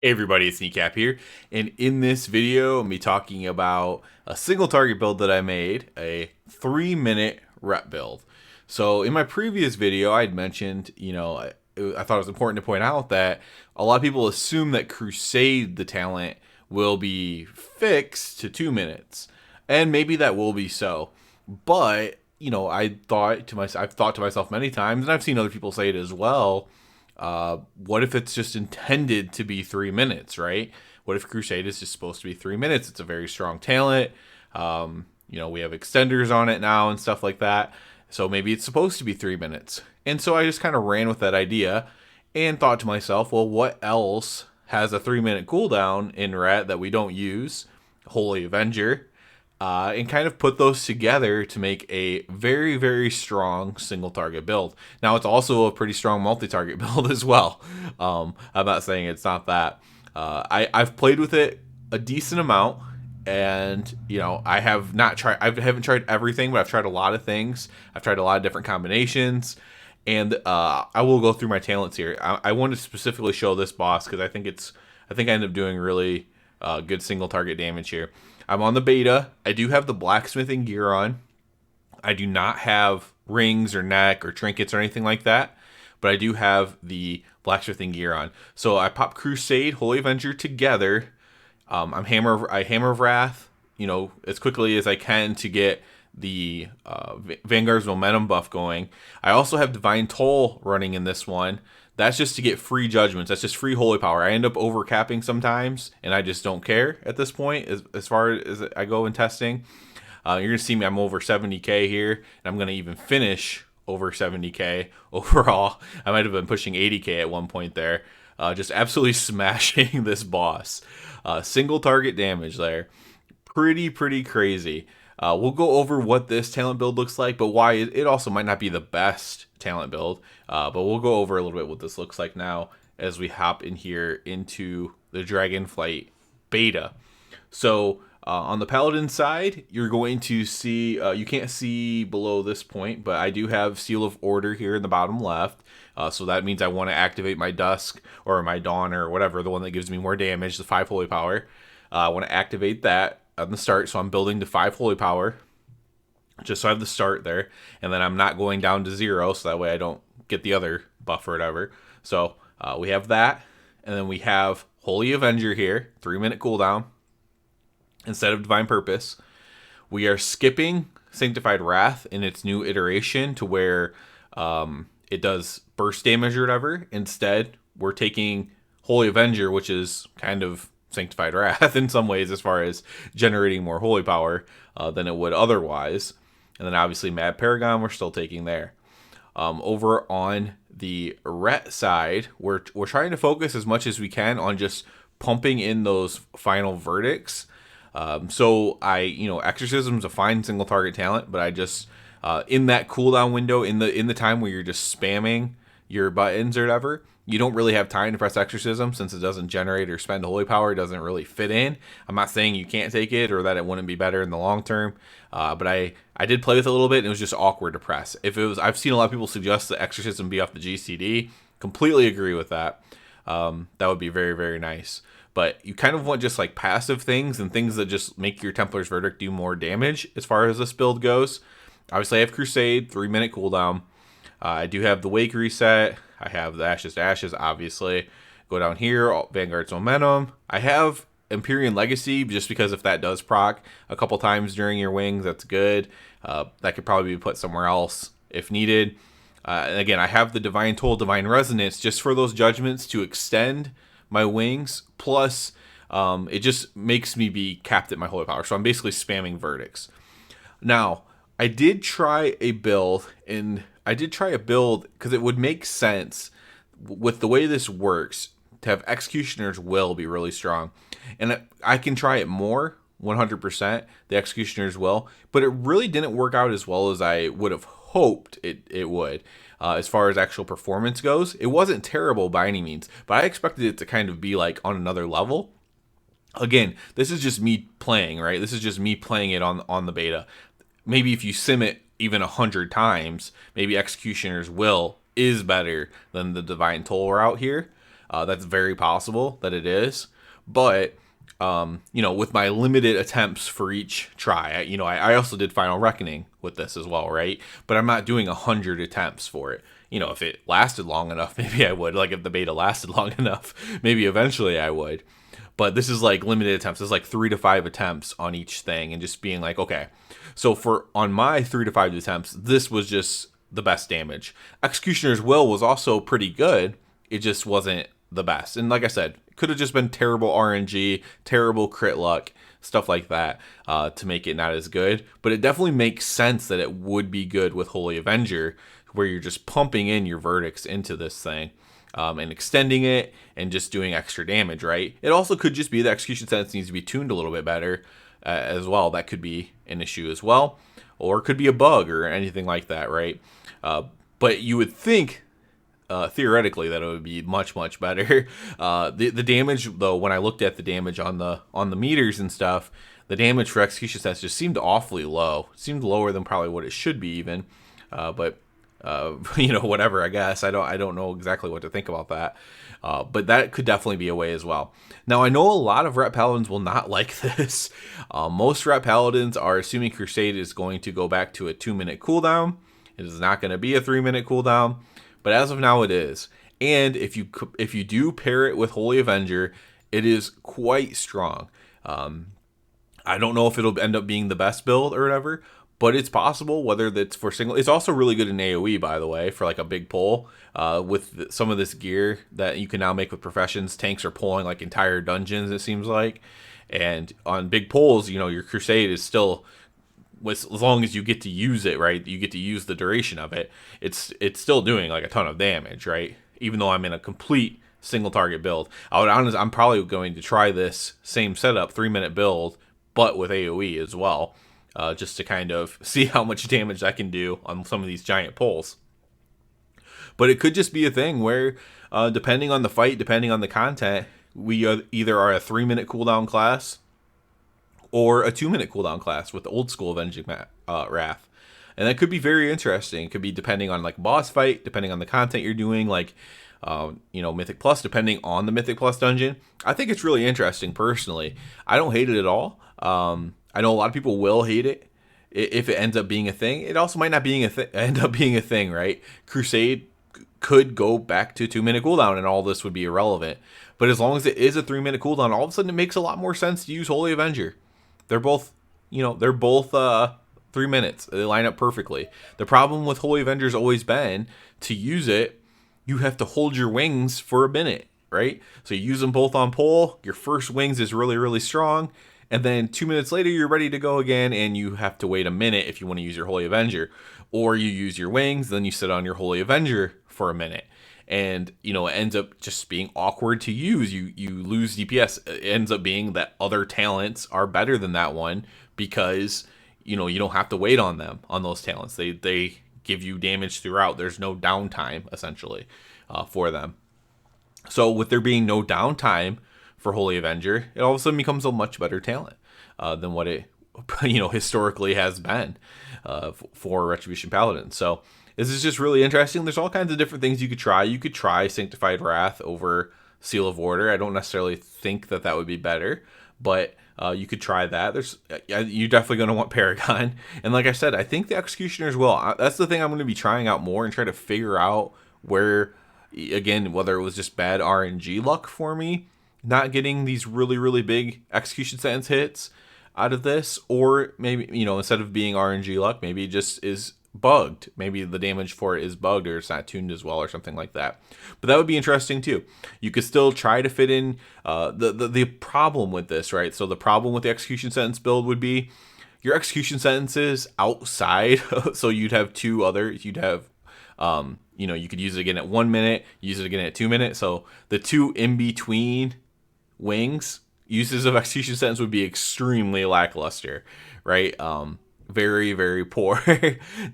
Hey everybody, it's Kneecap here, and in this video, I'm be talking about a single target build that I made, a 3-minute Ret build. So in my previous video, I'd mentioned, I thought it was important to point out that a lot of people assume that Crusade, the talent, will be fixed to 2 minutes, and maybe that will be so, but I've thought to myself many times, and I've seen other people say it as well. What if it's just intended to be 3 minutes, right? What if Crusade is just supposed to be 3 minutes? It's a very strong talent. We have extenders on it now and stuff like that. So maybe it's supposed to be 3 minutes. And so I just kind of ran with that idea and thought to myself, well, what else has a 3-minute cooldown in Ret that we don't use? Holy Avenger. And kind of put those together to make a very, very strong single target build. Now, it's also a pretty strong multi-target build as well. I'm not saying it's not that. I've played with it a decent amount, and I haven't tried everything, but I've tried a lot of things. I've tried a lot of different combinations, and I will go through my talents here. I want to specifically show this boss because I think I end up doing really good single target damage here. I'm on the beta. I do have the blacksmithing gear on. I do not have rings or neck or trinkets or anything like that, but I do have the blacksmithing gear on. So I pop Crusade, Holy Avenger together. I hammer of Wrath, as quickly as I can to get the Vanguard's momentum buff going. I also have Divine Toll running in this one. That's just to get free judgments. That's just free holy power. I end up overcapping sometimes, and I just don't care at this point as far as I go in testing. You're going to see me, I'm over 70k here, and I'm going to even finish over 70k overall. I might have been pushing 80k at one point there. Just absolutely smashing this boss. Single target damage there. Pretty crazy. We'll go over what this talent build looks like, but why it also might not be the best talent build. But we'll go over a little bit what this looks like now as we hop in here into the Dragonflight beta. So on the Paladin side, you're going to see, you can't see below this point, but I do have Seal of Order here in the bottom left. So that means I want to activate my Dusk or my Dawn or whatever, the one that gives me more damage, the 5 holy power. I want to activate that on the start, so I'm building to 5 holy power, just so I have the start there, and then I'm not going down to 0, so that way I don't get the other buff or whatever. So we have that, and then we have Holy Avenger here, 3-minute cooldown instead of Divine Purpose. We are skipping Sanctified Wrath in its new iteration to where it does burst damage or whatever. Instead, we're taking Holy Avenger, which is kind of Sanctified Wrath in some ways as far as generating more holy power than it would otherwise. And then obviously Mad Paragon we're still taking there. Over on the Ret side, we're trying to focus as much as we can on just pumping in those final verdicts. So Exorcism's a fine single target talent, but I just in that cooldown window, in the time where you're just spamming your buttons or whatever, you don't really have time to press Exorcism since it doesn't generate or spend holy power. It doesn't really fit in. I'm not saying you can't take it or that it wouldn't be better in the long term, but I did play with it a little bit, and it was just awkward to press. I've seen a lot of people suggest that Exorcism be off the GCD. Completely agree with that. That would be very, very nice. But you kind of want just like passive things and things that just make your Templar's Verdict do more damage as far as this build goes. Obviously, I have Crusade, 3-minute cooldown. I do have the Wake reset. I have the Ashes to Ashes, obviously. Go down here, Vanguard's Momentum. I have Empyrean Legacy, just because if that does proc a couple times during your wings, that's good. That could probably be put somewhere else if needed. And again, I have the Divine Toll, Divine Resonance, just for those judgments to extend my wings. Plus, it just makes me be capped at my holy power. So I'm basically spamming verdicts. Now, I did try a build, because it would make sense with the way this works to have Executioner's Will be really strong. And I can try it more, 100%, the Executioner's Will, but it really didn't work out as well as I would have hoped it would. As far as actual performance goes, it wasn't terrible by any means, but I expected it to kind of be like on another level. Again, this is just me playing, right? This is just me playing it on the beta. Maybe if you sim it even 100 times, maybe Executioner's Will is better than the Divine Toll route here. That's very possible that it is, but with my limited attempts for each try, I also did Final Reckoning with this as well, right? But I'm not doing 100 attempts for it. If it lasted long enough, maybe I would. Like if the beta lasted long enough, maybe eventually I would. But this is like limited attempts. It's like 3 to 5 attempts on each thing, and just being like, okay. So on my 3 to 5 attempts, this was just the best damage. Executioner's Will was also pretty good. It just wasn't the best. And like I said, it could have just been terrible RNG, terrible crit luck, stuff like that, to make it not as good. But it definitely makes sense that it would be good with Holy Avenger, where you're just pumping in your verdicts into this thing. And extending it and just doing extra damage, right? It also could just be the execution sentence needs to be tuned a little bit better as well. That could be an issue as well, or it could be a bug or anything like that, right? But you would think theoretically that it would be much better. The damage, though, when I looked at the damage on the meters and stuff, the damage for execution sentence just seemed awfully low. It seemed lower than probably what it should be even, but. Whatever, I guess. I don't know exactly what to think about that. But that could definitely be a way as well. Now, I know a lot of Ret Paladins will not like this. Most Ret Paladins are assuming Crusade is going to go back to a 2-minute cooldown. It is not going to be a 3-minute cooldown. But as of now, it is. And if you do pair it with Holy Avenger, it is quite strong. I don't know if it'll end up being the best build or whatever, but it's possible, whether that's for single. It's also really good in AoE, by the way, for like a big pull. With some of this gear that you can now make with professions, tanks are pulling like entire dungeons, it seems like. And on big pulls, your Crusade is still, as long as you get to use it, right? You get to use the duration of it. It's still doing like a ton of damage, right? Even though I'm in a complete single target build. I'm probably going to try this same setup, 3-minute build, but with AoE as well. Just to kind of see how much damage I can do on some of these giant pulls. But it could just be a thing where, depending on the fight, depending on the content, we either are a 3-minute cooldown class or a 2-minute cooldown class with old school Avenging Wrath. And that could be very interesting. It could be depending on like boss fight, depending on the content you're doing, like Mythic Plus, depending on the Mythic Plus dungeon. I think it's really interesting personally. I don't hate it at all. I know a lot of people will hate it if it ends up being a thing. It also might not end up being a thing, right? Crusade could go back to 2-minute cooldown and all this would be irrelevant. But as long as it is a 3-minute cooldown, all of a sudden it makes a lot more sense to use Holy Avenger. They're both 3 minutes. They line up perfectly. The problem with Holy Avenger has always been, to use it, you have to hold your wings for a minute, right? So you use them both on pull. Your first wings is really strong. And then 2 minutes later, you're ready to go again, and you have to wait a minute if you want to use your Holy Avenger. Or you use your wings, then you sit on your Holy Avenger for a minute. And, it ends up just being awkward to use. You lose DPS. It ends up being that other talents are better than that one because, you don't have to wait on them, on those talents. They give you damage throughout. There's no downtime, essentially, for them. So with there being no downtime for Holy Avenger, it all of a sudden becomes a much better talent than what it historically has been for Retribution Paladin. So this is just really interesting. There's all kinds of different things you could try. You could try Sanctified Wrath over Seal of Order. I don't necessarily think that would be better, but you could try that. You're definitely going to want Paragon. And like I said, I think the Executioners will. That's the thing I'm going to be trying out more and try to figure out where, again, whether it was just bad RNG luck for me, not getting these really big execution sentence hits out of this, or maybe, instead of being RNG luck, maybe it just is bugged. Maybe the damage for it is bugged, or it's not tuned as well, or something like that. But that would be interesting too. You could still try to fit in the problem with this, right? So the problem with the execution sentence build would be your execution sentences outside. So you'd have two others. You'd have you could use it again at 1 minute, use it again at 2 minutes. So the two in between wings uses of execution sentence would be extremely lackluster, right? Very poor.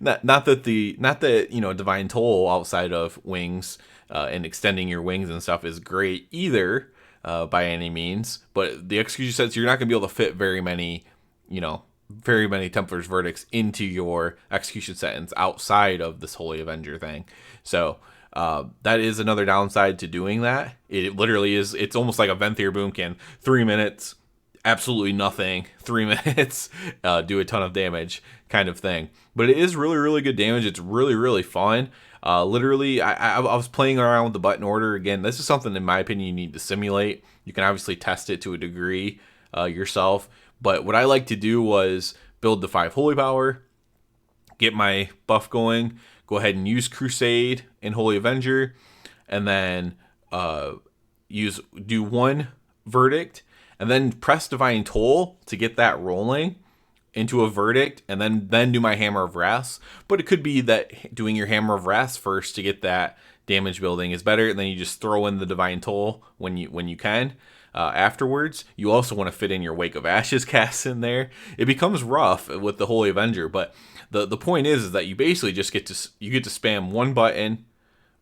not that Divine Toll outside of wings and extending your wings and stuff is great either by any means, but the execution sentence, you're not going to be able to fit very very many Templar's Verdicts into your execution sentence outside of this Holy Avenger thing. So that is another downside to doing that. It literally is, it's almost like a Venthyr Boomkin. 3 minutes, absolutely nothing. 3 minutes, do a ton of damage kind of thing. But it is really, really good damage. It's really, really fun. Literally, I was playing around with the button order. Again, this is something, in my opinion, you need to simulate. You can obviously test it to a degree yourself. But what I like to do was build the 5 Holy Power, get my buff going, go ahead and use Crusade and Holy Avenger, and then do 1 Verdict, and then press Divine Toll to get that rolling into a Verdict, and then do my Hammer of Wrath. But it could be that doing your Hammer of Wrath first to get that damage building is better, and then you just throw in the Divine Toll when you can. Afterwards, you also want to fit in your Wake of Ashes casts in there. It becomes rough with the Holy Avenger, but the point is that you basically just get to spam 1 button,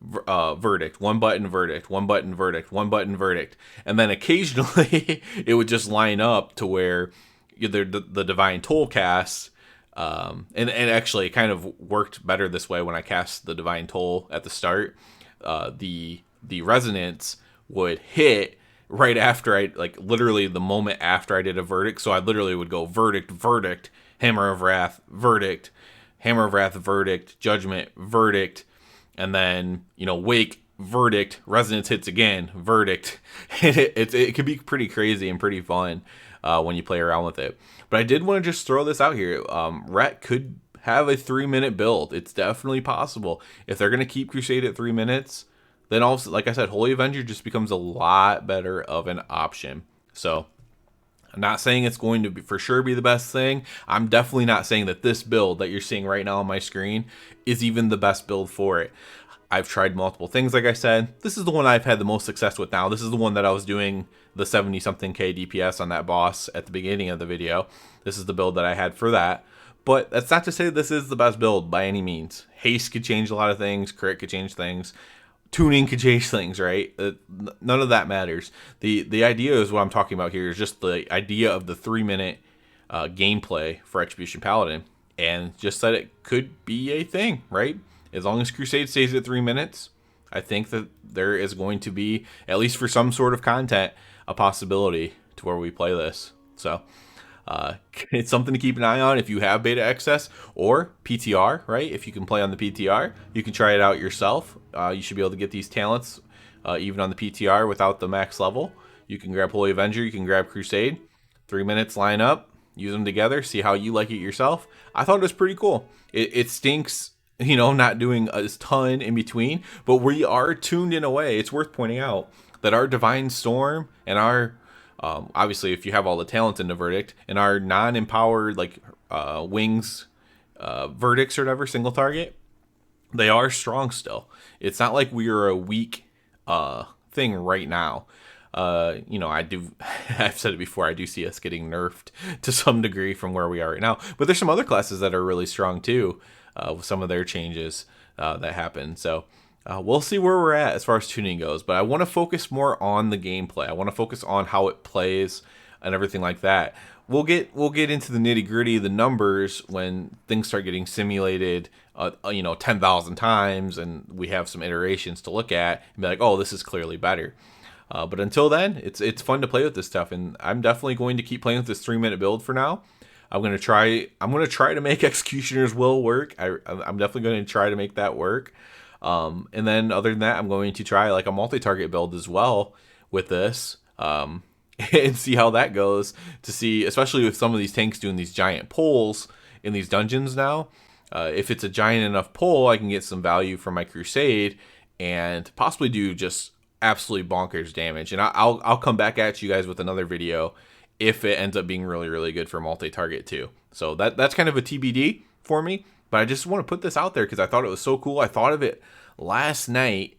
Verdict, 1 button, Verdict, 1 button, Verdict, 1 button, Verdict, and then occasionally it would just line up to where the Divine Toll casts, and actually it kind of worked better this way when I cast the Divine Toll at the start. The Resonance would hit right after literally the moment after I did a Verdict. So I literally would go Verdict, Verdict, Hammer of Wrath, Verdict, Hammer of Wrath, Verdict, Judgment, Verdict, and then, Wake, Verdict, Resonance hits again, Verdict. It could be pretty crazy and pretty fun when you play around with it. But I did want to just throw this out here. Ret could have a 3-minute build. It's definitely possible. If they're going to keep Crusade at 3 minutes, then also, like I said, Holy Avenger just becomes a lot better of an option. So I'm not saying it's going to be for sure be the best thing. I'm definitely not saying that this build that you're seeing right now on my screen is even the best build for it. I've tried multiple things, like I said. This is the one I've had the most success with now. This is the one that I was doing the 70-something K DPS on that boss at the beginning of the video. This is the build that I had for that. But that's not to say this is the best build by any means. Haste could change a lot of things. Crit could change things. Tuning could change things, right? None of that matters. The idea is what I'm talking about here is just the idea of the 3-minute gameplay for Retribution Paladin, and just that it could be a thing, right? As long as Crusade stays at 3 minutes, I think that there is going to be, at least for some sort of content, a possibility to where we play this. So it's something to keep an eye on if you have beta access or PTR, right? If you can play on the PTR, you can try it out yourself. You should be able to get these talents even on the PTR without the max level. You can grab Holy Avenger, you can grab Crusade. 3 minutes, line up, use them together, see how you like it yourself. I thought it was pretty cool. It stinks, not doing a ton in between, but we are tuned in a way. It's worth pointing out that our Divine Storm and our obviously, if you have all the talents in the Verdict, and our non-empowered wings verdicts or whatever, single target, they are strong still. It's not like we are a weak thing right now. I've said it before, I do see us getting nerfed to some degree from where we are right now. But there's some other classes that are really strong too, with some of their changes that happen. So we'll see where we're at as far as tuning goes, but I want to focus more on the gameplay. I want to focus on how it plays and everything like that. We'll get into the nitty gritty, the numbers, when things start getting simulated, 10,000 times, and we have some iterations to look at and be like, oh, this is clearly better. But until then, it's fun to play with this stuff, and I'm definitely going to keep playing with this 3-minute build for now. I'm gonna try to make Executioner's Will work. I'm definitely going to try to make that work. And then other than that, I'm going to try like a multi-target build as well with this, and see how that goes, to see, especially with some of these tanks doing these giant pulls in these dungeons now. If it's a giant enough pull, I can get some value from my Crusade and possibly do just absolutely bonkers damage. And I'll come back at you guys with another video if it ends up being really, really good for multi-target too. So that's kind of a TBD for me. But I just want to put this out there because I thought it was so cool. I thought of it last night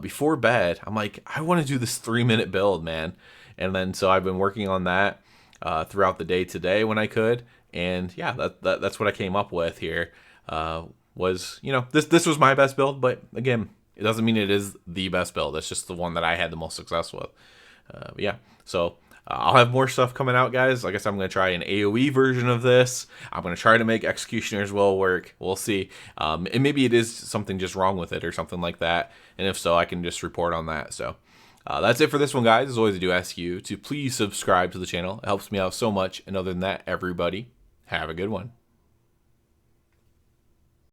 before bed. I'm like, I want to do this 3-minute build, man. And then so I've been working on that throughout the day today when I could. And yeah, that's what I came up with here. This was my best build, but again, it doesn't mean it is the best build. It's just the one that I had the most success with. Yeah, so I'll have more stuff coming out, guys. Like I said, I'm going to try an AoE version of this. I'm going to try to make Executioner's Will work. We'll see. And maybe it is something just wrong with it or something like that. And if so, I can just report on that. So that's it for this one, guys. As always, I do ask you to please subscribe to the channel. It helps me out so much. And other than that, everybody, have a good one.